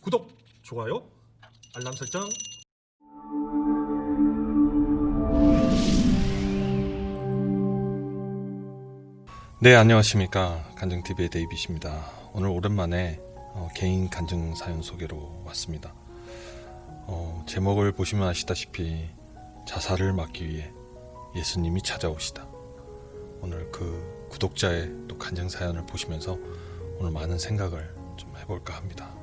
구독, 좋아요, 알람 설정. 네, 안녕하십니까. 간증TV의 데이빗입니다. 오늘 오랜만에 개인 간증 사연 소개로 왔습니다. 제목을 보시면 아시다시피 자살을 막기 위해 예수님이 찾아오시다. 오늘 그 구독자의 또 간증 사연을 보시면서 오늘 많은 생각을 좀 해볼까 합니다.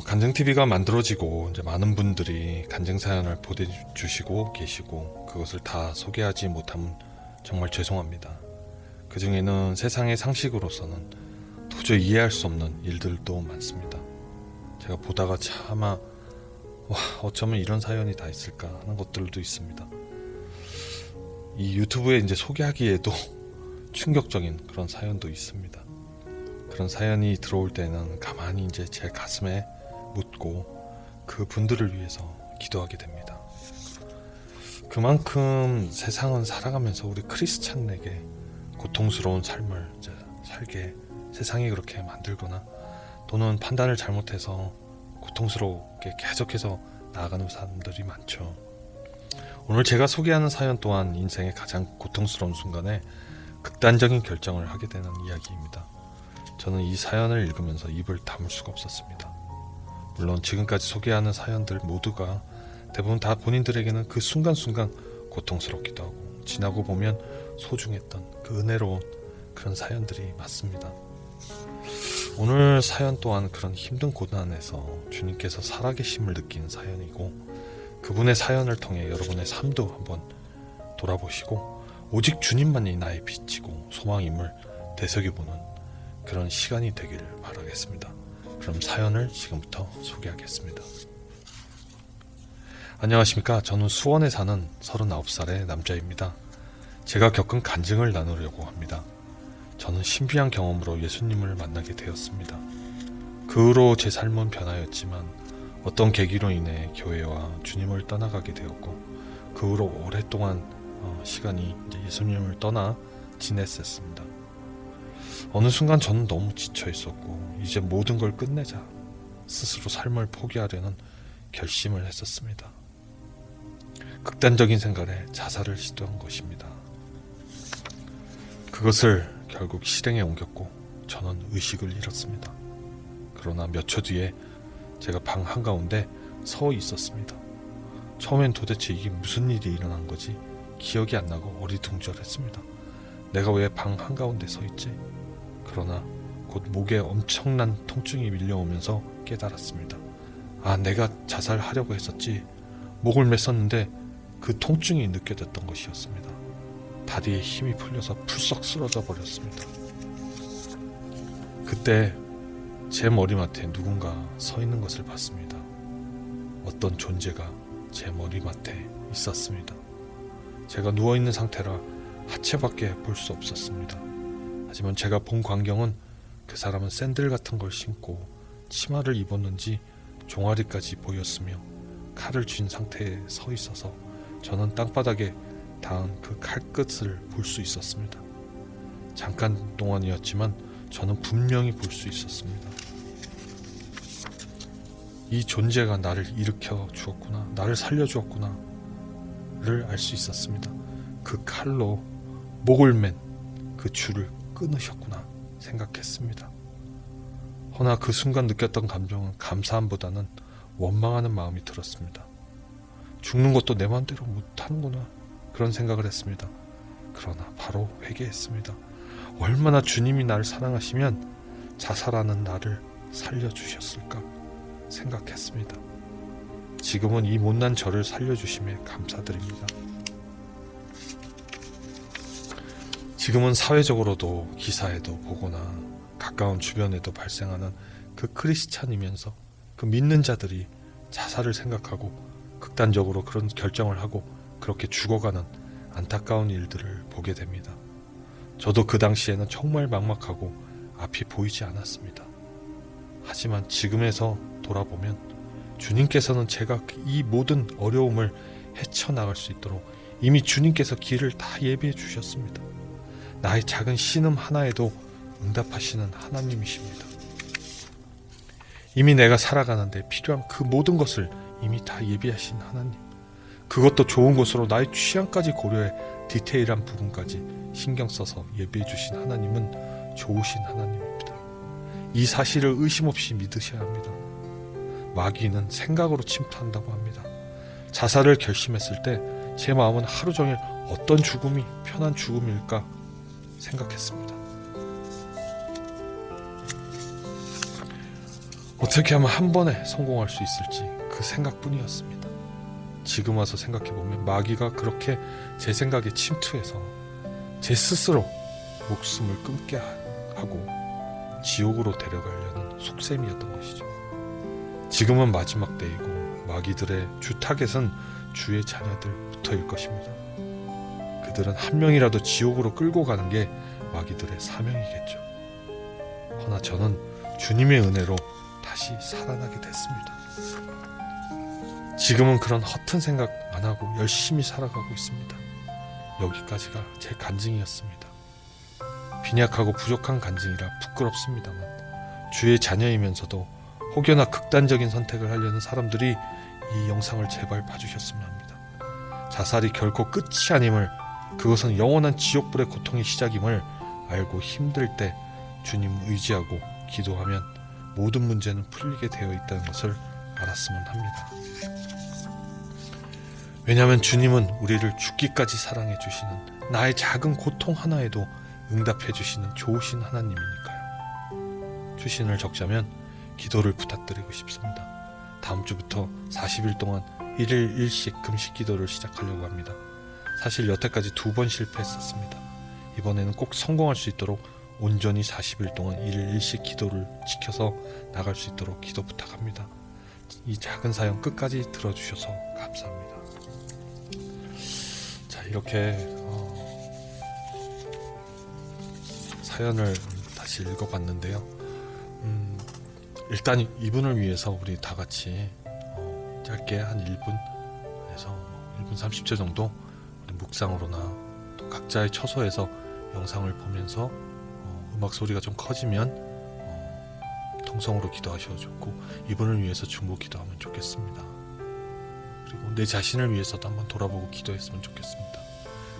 간증TV가 만들어지고 이제 많은 분들이 간증 사연을 보내주시고 계시고 그것을 다 소개하지 못하면 정말 죄송합니다. 그 중에는 세상의 상식으로서는 도저히 이해할 수 없는 일들도 많습니다. 제가 보다가 차마 어쩌면 이런 사연이 다 있을까 하는 것들도 있습니다. 이 유튜브에 이제 소개하기에도 충격적인 그런 사연도 있습니다. 그런 사연이 들어올 때는 가만히 이제 제 가슴에 묻고 그 분들을 위해서 기도하게 됩니다. 그만큼 세상은 살아가면서 우리 크리스찬에게 고통스러운 삶을 이제 살게 세상이 그렇게 만들거나 또는 판단을 잘못해서 고통스럽게 계속해서 나아가는 사람들이 많죠. 오늘 제가 소개하는 사연 또한 인생의 가장 고통스러운 순간에 극단적인 결정을 하게 되는 이야기입니다. 저는 이 사연을 읽으면서 입을 다물 수가 없었습니다. 물론 지금까지 소개하는 사연들 모두가 대부분 다 본인들에게는 그 순간순간 고통스럽기도 하고 지나고 보면 소중했던 그 은혜로운 그런 사연들이 맞습니다. 오늘 사연 또한 그런 힘든 고난에서 주님께서 살아계심을 느낀 사연이고 그분의 사연을 통해 여러분의 삶도 한번 돌아보시고 오직 주님만이 나의 빛이고 소망임을 되새겨보는 그런 시간이 되길 바라겠습니다. 그럼 사연을 지금부터 소개하겠습니다. 안녕하십니까. 저는 수원에 사는 39살의 남자입니다. 제가 겪은 간증을 나누려고 합니다. 저는 신비한 경험으로 예수님을 만나게 되었습니다. 그 후로 제 삶은 변하였지만 어떤 계기로 인해 교회와 주님을 떠나가게 되었고 그 후로 오랫동안 시간이 이제 예수님을 떠나 지냈었습니다. 어느 순간 저는 너무 지쳐 있었고 이제 모든 걸 끝내자 스스로 삶을 포기하려는 결심을 했었습니다. 극단적인 생각에 자살을 시도한 것입니다. 그것을 결국 실행에 옮겼고 저는 의식을 잃었습니다. 그러나 몇 초 뒤에 제가 방 한가운데 서 있었습니다. 처음엔 도대체 이게 무슨 일이 일어난 거지 기억이 안 나고 어리둥절했습니다. 내가 왜 방 한가운데 서 있지? 그러나 곧 목에 엄청난 통증이 밀려오면서 깨달았습니다. 내가 자살하려고 했었지. 목을 맸었는데 그 통증이 느껴졌던 것이었습니다. 다리에 힘이 풀려서 풀썩 쓰러져 버렸습니다. 그때 제 머리맡에 누군가 서 있는 것을 봤습니다. 어떤 존재가 제 머리맡에 있었습니다. 제가 누워있는 상태라 하체밖에 볼 수 없었습니다. 하지만 제가 본 광경은 그 사람은 샌들 같은 걸 신고 치마를 입었는지 종아리까지 보였으며 칼을 쥔 상태에 서 있어서 저는 땅바닥에 닿은 그 칼끝을 볼 수 있었습니다. 잠깐 동안이었지만 저는 분명히 볼 수 있었습니다. 이 존재가 나를 일으켜 주었구나, 나를 살려 주었구나를 알 수 있었습니다. 그 칼로 목을 맨 그 줄을 끊으셨구나 생각했습니다. 허나 그 순간 느꼈던 감정은 감사함보다는 원망하는 마음이 들었습니다. 죽는 것도 내 마음대로 못하는구나 그런 생각을 했습니다. 그러나 바로 회개했습니다. 얼마나 주님이 나를 사랑하시면 자살하는 나를 살려주셨을까 생각했습니다. 지금은 이 못난 저를 살려주심에 감사드립니다. 지금은 사회적으로도 기사에도 보거나 가까운 주변에도 발생하는 그 크리스찬이면서 그 믿는 자들이 자살을 생각하고 극단적으로 그런 결정을 하고 그렇게 죽어가는 안타까운 일들을 보게 됩니다. 저도 그 당시에는 정말 막막하고 앞이 보이지 않았습니다. 하지만 지금에서 돌아보면 주님께서는 제가 이 모든 어려움을 헤쳐나갈 수 있도록 이미 주님께서 길을 다 예비해 주셨습니다. 나의 작은 신음 하나에도 응답하시는 하나님이십니다. 이미 내가 살아가는데 필요한 그 모든 것을 이미 다 예비하신 하나님, 그것도 좋은 것으로 나의 취향까지 고려해 디테일한 부분까지 신경 써서 예비해 주신 하나님은 좋으신 하나님입니다. 이 사실을 의심 없이 믿으셔야 합니다. 마귀는 생각으로 침투한다고 합니다. 자살을 결심했을 때 제 마음은 하루 종일 어떤 죽음이 편한 죽음일까 생각했습니다. 어떻게 하면 한 번에 성공할 수 있을지 그 생각뿐이었습니다. 지금 와서 생각해보면 마귀가 그렇게 제 생각에 침투해서 제 스스로 목숨을 끊게 하고 지옥으로 데려가려는 속셈이었던 것이죠. 지금은 마지막 때이고 마귀들의 주 타겟은 주의 자녀들부터일 것입니다. 그들은 한 명이라도 지옥으로 끌고 가는 게 마귀들의 사명이겠죠. 허나 저는 주님의 은혜로 다시 살아나게 됐습니다. 지금은 그런 허튼 생각 안 하고 열심히 살아가고 있습니다. 여기까지가 제 간증이었습니다. 빈약하고 부족한 간증이라 부끄럽습니다만 주의 자녀이면서도 혹여나 극단적인 선택을 하려는 사람들이 이 영상을 제발 봐주셨으면 합니다. 자살이 결코 끝이 아님을, 그것은 영원한 지옥불의 고통의 시작임을 알고 힘들 때 주님 의지하고 기도하면 모든 문제는 풀리게 되어 있다는 것을 알았으면 합니다. 왜냐하면 주님은 우리를 죽기까지 사랑해 주시는, 나의 작은 고통 하나에도 응답해 주시는 좋으신 하나님이니까요. 추신을 적자면 기도를 부탁드리고 싶습니다. 다음 주부터 40일 동안 1일 1식 금식 기도를 시작하려고 합니다. 사실 여태까지 2번 실패했었습니다. 이번에는 꼭 성공할 수 있도록 온전히 40일 동안 1일 1식 기도를 지켜서 나갈 수 있도록 기도 부탁합니다. 이 작은 사연 끝까지 들어주셔서 감사합니다. 자, 이렇게 사연을 다시 읽어봤는데요. 일단 이분을 위해서 우리 다 같이 짧게 한 1분에서 1분 30초 정도 묵상으로나 또 각자의 처소에서 영상을 보면서 음악 소리가 좀 커지면 통성으로 기도하셔도 좋고, 이분을 위해서 중보 기도하면 좋겠습니다. 그리고 내 자신을 위해서도 한번 돌아보고 기도했으면 좋겠습니다.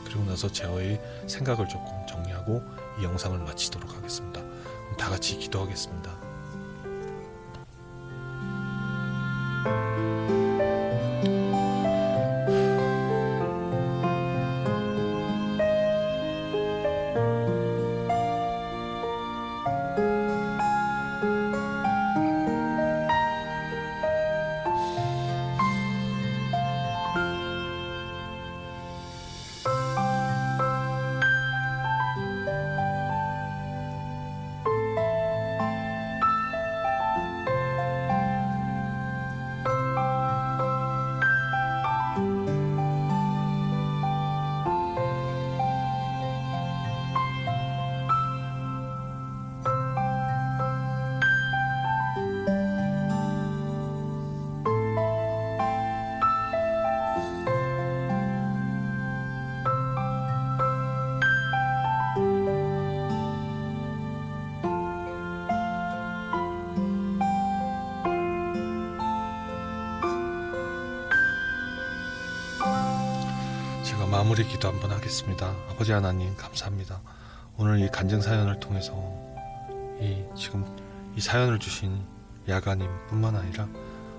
그리고 나서 저의 생각을 조금 정리하고 이 영상을 마치도록 하겠습니다. 그럼 다 같이 기도하겠습니다. 제가 마무리 기도 한번 하겠습니다. 아버지 하나님 감사합니다. 오늘 이 간증 사연을 통해서 지금 이 사연을 주신 야가님 뿐만 아니라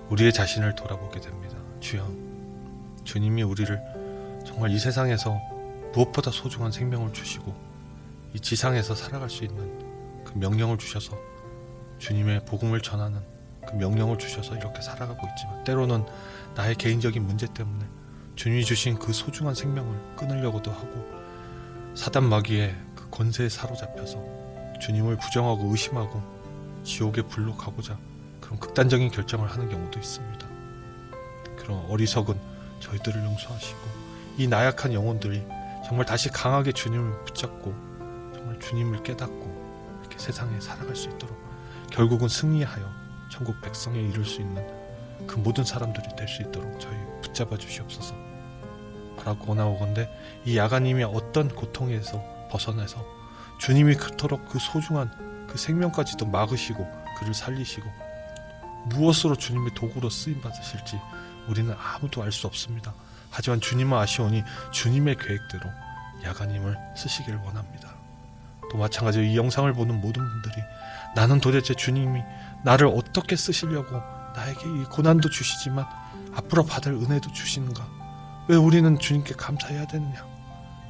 우리의 자신을 돌아보게 됩니다. 주여, 주님이 우리를 정말 이 세상에서 무엇보다 소중한 생명을 주시고 이 지상에서 살아갈 수 있는 그 명령을 주셔서, 주님의 복음을 전하는 그 명령을 주셔서 이렇게 살아가고 있지만, 때로는 나의 개인적인 문제 때문에 주님이 주신 그 소중한 생명을 끊으려고도 하고, 사단 마귀의 그 권세에 사로잡혀서 주님을 부정하고 의심하고 지옥의 불로 가고자 그런 극단적인 결정을 하는 경우도 있습니다. 그런 어리석은 저희들을 용서하시고, 이 나약한 영혼들이 정말 다시 강하게 주님을 붙잡고 정말 주님을 깨닫고 이렇게 세상에 살아갈 수 있도록, 결국은 승리하여 천국 백성에 이룰 수 있는 그 모든 사람들이 될 수 있도록 저희 붙잡아 주시옵소서. 라고 원하오건대 이 야가님이 어떤 고통에서 벗어나서 주님이 그토록 그 소중한 그 생명까지도 막으시고 그를 살리시고 무엇으로 주님의 도구로 쓰임 받으실지 우리는 아무도 알 수 없습니다. 하지만 주님은 아시오니 주님의 계획대로 야간임을 쓰시길 원합니다. 또 마찬가지로 이 영상을 보는 모든 분들이 나는 도대체 주님이 나를 어떻게 쓰시려고 나에게 이 고난도 주시지만 앞으로 받을 은혜도 주시는가? 왜 우리는 주님께 감사해야 되느냐?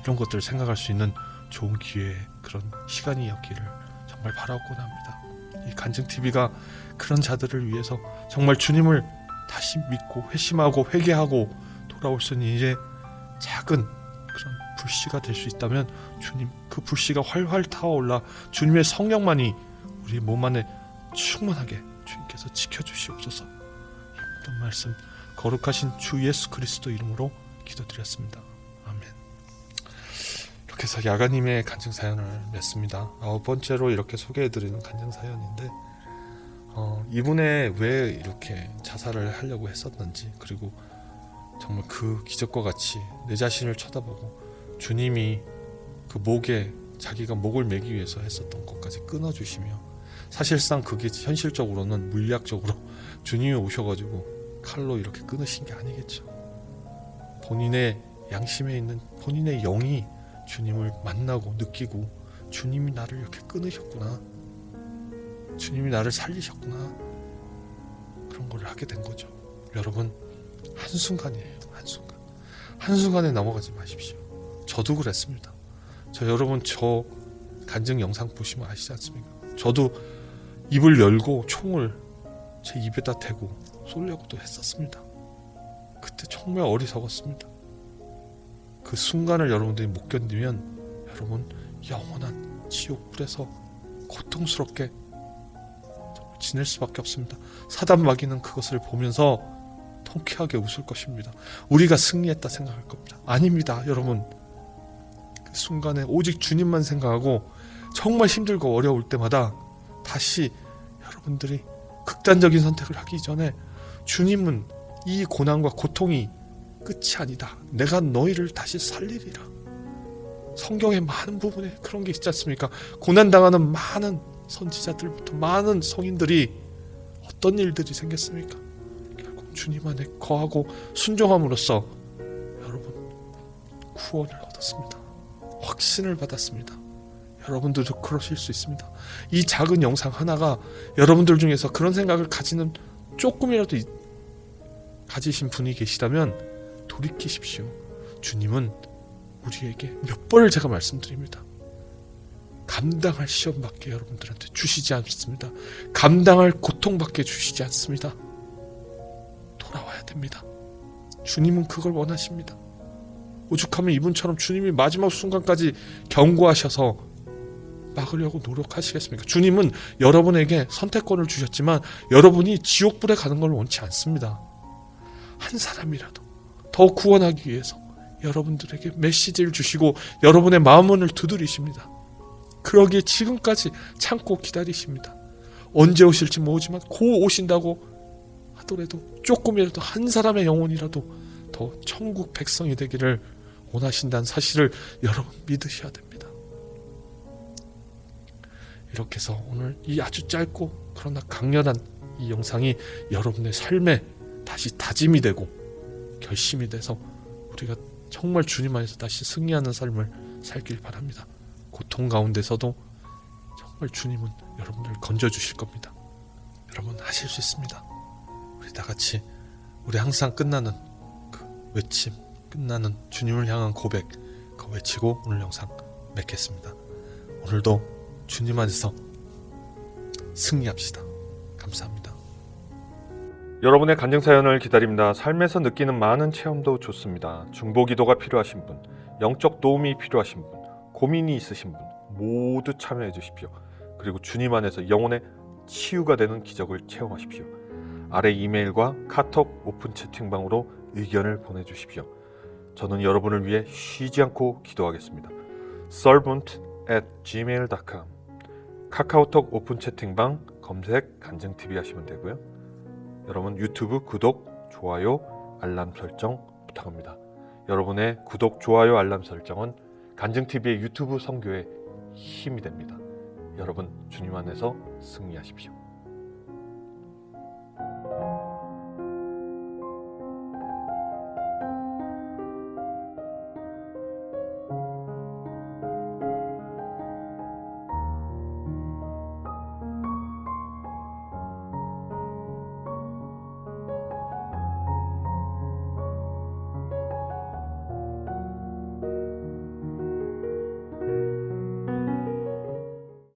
이런 것들을 생각할 수 있는 좋은 기회의 그런 시간이었기를 정말 바라곤 합니다. 이 간증TV가 그런 자들을 위해서 정말 주님을 다시 믿고 회심하고 회개하고 돌아올 수 있는 이제 작은 그런 불씨가 될 수 있다면 주님 그 불씨가 활활 타오올라 주님의 성령만이 우리 몸 안에 충만하게 주님께서 지켜주시옵소서. 이 모든 말씀 거룩하신 주 예수 그리스도 이름으로 기도드렸습니다. 아멘. 이렇게 해서 야간님의 간증 사연을 냈습니다. 9번째로 이렇게 소개해드리는 간증 사연인데 이분의 왜 이렇게 자살을 하려고 했었는지, 그리고 정말 그 기적과 같이 내 자신을 쳐다보고 주님이 그 목에 자기가 목을 매기 위해서 했었던 것까지 끊어주시며, 사실상 그게 현실적으로는 물리학적으로 주님이 오셔가지고 칼로 이렇게 끊으신 게 아니겠죠. 본인의 양심에 있는 본인의 영이 주님을 만나고 느끼고 주님이 나를 이렇게 끊으셨구나, 주님이 나를 살리셨구나, 그런 걸 하게 된 거죠. 여러분, 한순간이에요. 한순간에 넘어가지 마십시오. 저도 그랬습니다. 여러분 저 간증 영상 보시면 아시지 않습니까? 저도 입을 열고 총을 제 입에다 대고 쏘려고도 했었습니다. 그때 정말 어리석었습니다. 그 순간을 여러분들이 못 견디면 여러분 영원한 지옥불에서 고통스럽게 지낼 수밖에 없습니다. 사단 마귀는 그것을 보면서 통쾌하게 웃을 것입니다. 우리가 승리했다 생각할 겁니다. 아닙니다. 여러분, 그 순간에 오직 주님만 생각하고 정말 힘들고 어려울 때마다 다시 여러분들이 극단적인 선택을 하기 전에 주님은 이 고난과 고통이 끝이 아니다, 내가 너희를 다시 살리리라. 성경의 많은 부분에 그런 게 있지 않습니까? 고난당하는 많은 선지자들부터 많은 성인들이 어떤 일들이 생겼습니까? 결국 주님 안에 거하고 순종함으로써 여러분 구원을 얻었습니다. 확신을 받았습니다. 여러분들도 그러실 수 있습니다. 이 작은 영상 하나가 여러분들 중에서 그런 생각을 가지는 조금이라도 가지신 분이 계시다면 돌이키십시오. 주님은 우리에게 몇 번을 제가 말씀드립니다. 감당할 시험밖에 여러분들한테 주시지 않습니다. 감당할 고통밖에 주시지 않습니다. 돌아와야 됩니다. 주님은 그걸 원하십니다. 오죽하면 이분처럼 주님이 마지막 순간까지 경고하셔서 막으려고 노력하시겠습니까? 주님은 여러분에게 선택권을 주셨지만 여러분이 지옥불에 가는 걸 원치 않습니다. 한 사람이라도 더 구원하기 위해서 여러분들에게 메시지를 주시고 여러분의 마음문을 두드리십니다. 그러기에 지금까지 참고 기다리십니다. 언제 오실지 모르지만 곧 오신다고 하더라도 조금이라도 한 사람의 영혼이라도 더 천국 백성이 되기를 원하신다는 사실을 여러분 믿으셔야 됩니다. 이렇게 해서 오늘 이 아주 짧고 그러나 강렬한 이 영상이 여러분의 삶에 다시 다짐이 되고 결심이 돼서 우리가 정말 주님 안에서 다시 승리하는 삶을 살길 바랍니다. 고통 가운데서도 정말 주님은 여러분을 건져주실 겁니다. 여러분 하실 수 있습니다. 우리 다같이 우리 항상 끝나는 그 외침, 끝나는 주님을 향한 고백, 그 외치고 오늘 영상 맺겠습니다. 오늘도 주님 안에서 승리합시다. 감사합니다. 여러분의 간증 사연을 기다립니다. 삶에서 느끼는 많은 체험도 좋습니다. 중보기도가 필요하신 분, 영적 도움이 필요하신 분, 고민이 있으신 분 모두 참여해 주십시오. 그리고 주님 안에서 영혼의 치유가 되는 기적을 체험하십시오. 아래 이메일과 카톡 오픈 채팅방으로 의견을 보내주십시오. 저는 여러분을 위해 쉬지 않고 기도하겠습니다. servant@gmail.com 카카오톡 오픈 채팅방 검색 간증TV 하시면 되고요. 여러분 유튜브 구독, 좋아요, 알람 설정 부탁합니다. 여러분의 구독, 좋아요, 알람 설정은 간증TV의 유튜브 선교에 힘이 됩니다. 여러분 주님 안에서 승리하십시오.